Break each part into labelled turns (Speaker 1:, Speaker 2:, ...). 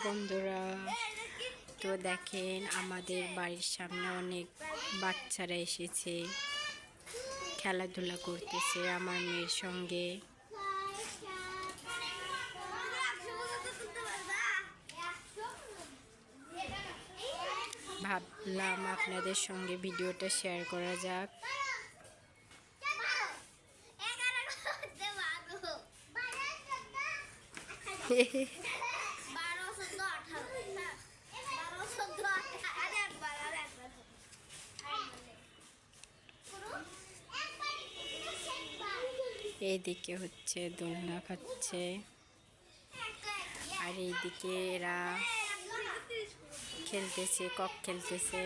Speaker 1: বন্ধুরা, তো দেখেন আমাদের বাড়ির সামনে অনেক বাচ্চারা এসেছে, খেলাধুলা করতেছে আমার মেয়ের সঙ্গে। ভাবলাম আপনাদের সঙ্গে ভিডিওটা শেয়ার করা যাক। এইদিকে হচ্ছে দোলনা খাচ্ছে, আর এইদিকে এরা খেলতেছে, কক খেলতেছে।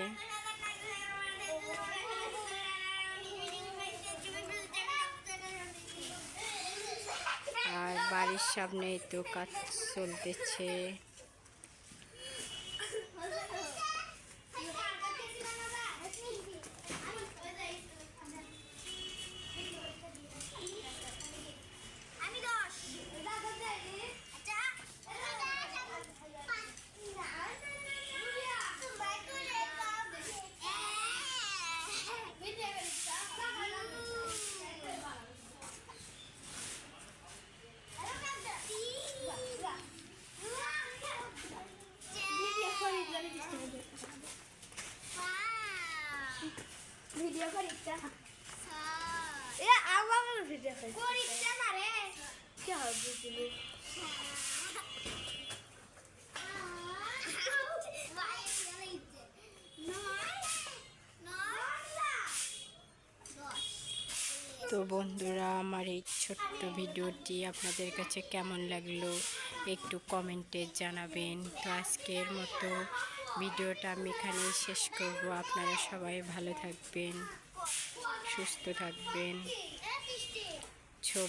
Speaker 1: আর বাড়ির সামনে তো কাজ চলতেছে।
Speaker 2: ভিডিও করিচ্ছা এ আমার ভিডিও করিচ্ছা না রে কি হবে বুঝলি
Speaker 1: তো বন্ধুরা, আমার এই ছোট্ট ভিডিওটি আপনাদের কাছে কেমন লাগলো একটু কমেন্টে জানাবেন। তো আজকের মতো ভিডিওটা আমি এখানেই শেষ করব। আপনারা সবাই ভালো থাকবেন, সুস্থ থাকবেন।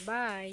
Speaker 1: বাই।